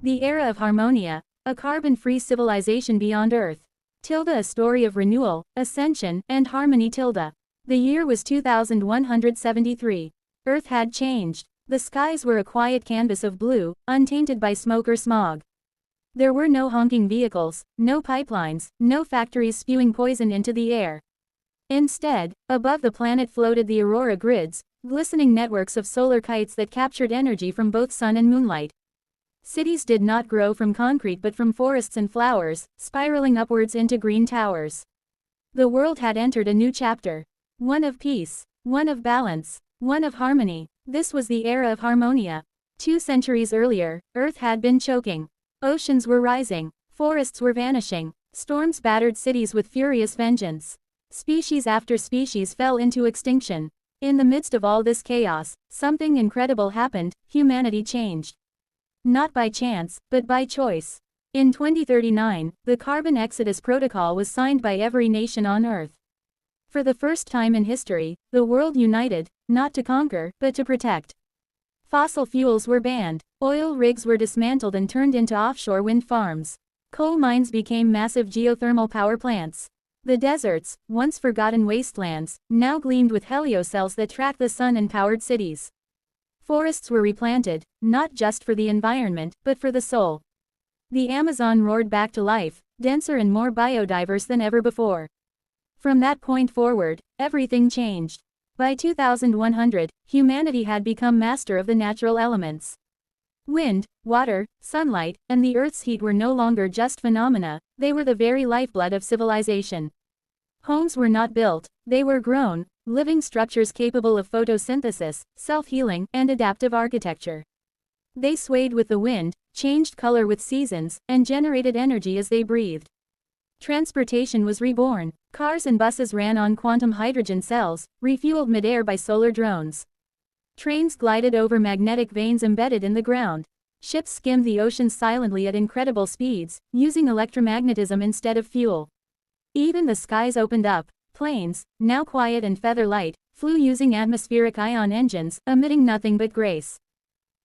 The era of Harmonia, a carbon-free civilization beyond Earth. A story of renewal, ascension, and harmony. The year was 2173. Earth had changed. The skies were a quiet canvas of blue, untainted by smoke or smog. There were no honking vehicles, no pipelines, no factories spewing poison into the air. Instead, above the planet floated the aurora grids, glistening networks of solar kites that captured energy from both sun and moonlight. Cities did not grow from concrete but from forests and flowers, spiraling upwards into green towers. The world had entered a new chapter. One of peace, one of balance, one of harmony. This was the era of Harmonia. 2 centuries earlier, Earth had been choking. Oceans were rising, forests were vanishing, storms battered cities with furious vengeance. Species after species fell into extinction. In the midst of all this chaos, something incredible happened: humanity changed. Not by chance, but by choice. In 2039, the Carbon Exodus Protocol was signed by every nation on Earth. For the first time in history, the world united, not to conquer, but to protect. Fossil fuels were banned, oil rigs were dismantled and turned into offshore wind farms. Coal mines became massive geothermal power plants. The deserts, once forgotten wastelands, now gleamed with heliocells that tracked the sun and powered cities. Forests were replanted, not just for the environment, but for the soul. The Amazon roared back to life, denser and more biodiverse than ever before. From that point forward, everything changed. By 2100, humanity had become master of the natural elements. Wind, water, sunlight, and the Earth's heat were no longer just phenomena, they were the very lifeblood of civilization. Homes were not built, they were grown, living structures capable of photosynthesis, self-healing, and adaptive architecture. They swayed with the wind, changed color with seasons, and generated energy as they breathed. Transportation was reborn. Cars and buses ran on quantum hydrogen cells, refueled midair by solar drones. Trains glided over magnetic veins embedded in the ground. Ships skimmed the oceans silently at incredible speeds, using electromagnetism instead of fuel. Even the skies opened up. Planes, now quiet and feather-light, flew using atmospheric ion engines, emitting nothing but grace.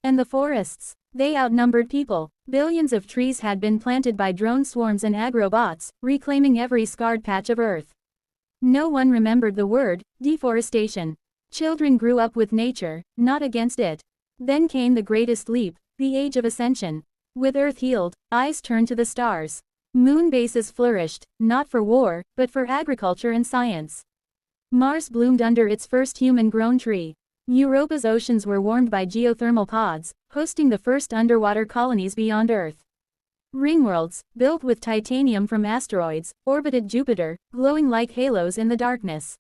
And the forests, they outnumbered people. Billions of trees had been planted by drone swarms and agrobots, reclaiming every scarred patch of Earth. No one remembered the word deforestation. Children grew up with nature, not against it. Then came the greatest leap, the age of ascension. With Earth healed, eyes turned to the stars. Moon bases flourished, not for war, but for agriculture and science. Mars bloomed under its first human-grown tree. Europa's oceans were warmed by geothermal pods, hosting the first underwater colonies beyond Earth. Ringworlds, built with titanium from asteroids, orbited Jupiter, glowing like halos in the darkness.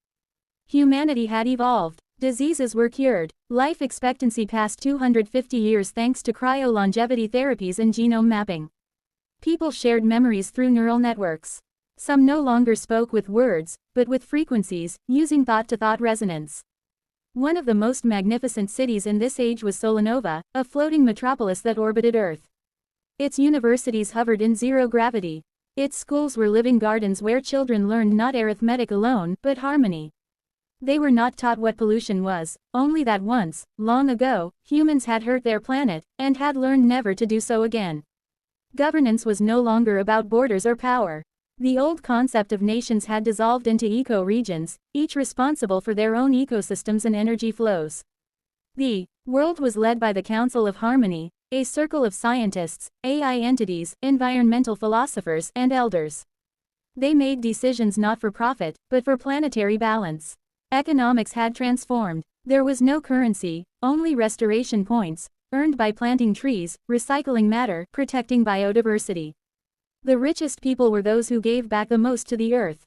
Humanity had evolved. Diseases were cured. Life expectancy passed 250 years thanks to cryo-longevity therapies and genome mapping. People shared memories through neural networks. Some no longer spoke with words, but with frequencies, using thought-to-thought resonance. One of the most magnificent cities in this age was Solanova, a floating metropolis that orbited Earth. Its universities hovered in zero gravity. Its schools were living gardens where children learned not arithmetic alone, but harmony. They were not taught what pollution was, only that once, long ago, humans had hurt their planet, and had learned never to do so again. Governance was no longer about borders or power. The old concept of nations had dissolved into eco-regions, each responsible for their own ecosystems and energy flows. The world was led by the Council of Harmony, a circle of scientists, AI entities, environmental philosophers, and elders. They made decisions not for profit, but for planetary balance. Economics had transformed. There was no currency, only restoration points, earned by planting trees, recycling matter, protecting biodiversity. The richest people were those who gave back the most to the Earth.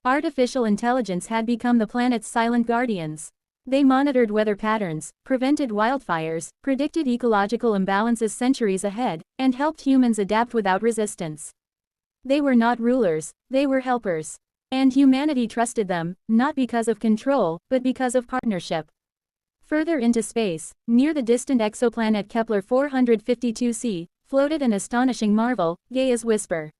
Artificial intelligence had become the planet's silent guardians. They monitored weather patterns, prevented wildfires, predicted ecological imbalances centuries ahead, and helped humans adapt without resistance. They were not rulers, they were helpers. And humanity trusted them, not because of control, but because of partnership. Further into space, near the distant exoplanet Kepler 452c, floated an astonishing marvel, Gaia's Whisper.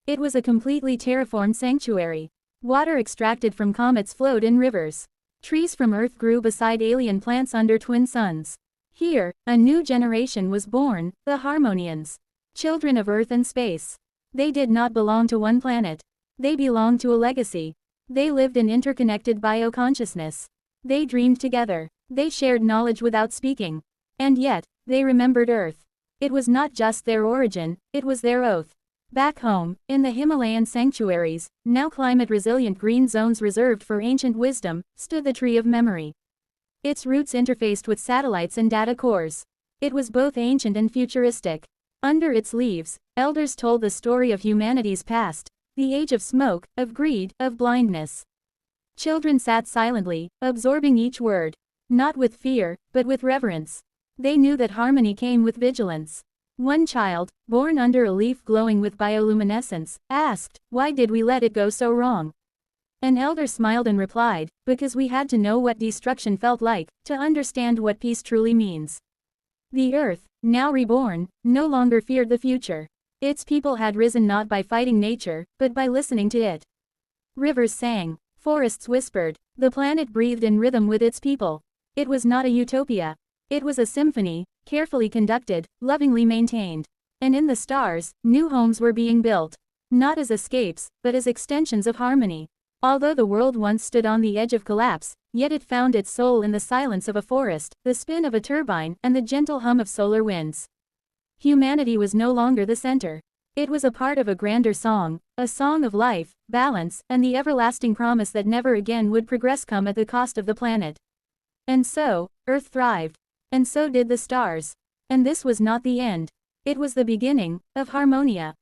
It was a completely terraformed sanctuary. Water extracted from comets flowed in rivers. Trees from Earth grew beside alien plants under twin suns. Here, a new generation was born, the Harmonians. Children of Earth and space. They did not belong to one planet. They belonged to a legacy. They lived in interconnected bioconsciousness. They dreamed together. They shared knowledge without speaking. And yet, they remembered Earth. It was not just their origin, it was their oath. Back home, in the Himalayan sanctuaries, now climate-resilient green zones reserved for ancient wisdom, stood the tree of memory. Its roots interfaced with satellites and data cores. It was both ancient and futuristic. Under its leaves, elders told the story of humanity's past, the age of smoke, of greed, of blindness. Children sat silently, absorbing each word. Not with fear, but with reverence. They knew that harmony came with vigilance. One child, born under a leaf glowing with bioluminescence, asked, "Why did we let it go so wrong?" An elder smiled and replied, "Because we had to know what destruction felt like, to understand what peace truly means." The Earth, now reborn, no longer feared the future. Its people had risen not by fighting nature, but by listening to it. Rivers sang. Forests whispered. The planet breathed in rhythm with its people. It was not a utopia. It was a symphony, carefully conducted, lovingly maintained. And in the stars, new homes were being built. Not as escapes, but as extensions of harmony. Although the world once stood on the edge of collapse, yet it found its soul in the silence of a forest, the spin of a turbine, and the gentle hum of solar winds. Humanity was no longer the center. It was a part of a grander song, a song of life, balance, and the everlasting promise that never again would progress come at the cost of the planet. And so, Earth thrived. And so did the stars. And this was not the end. It was the beginning of Harmonia.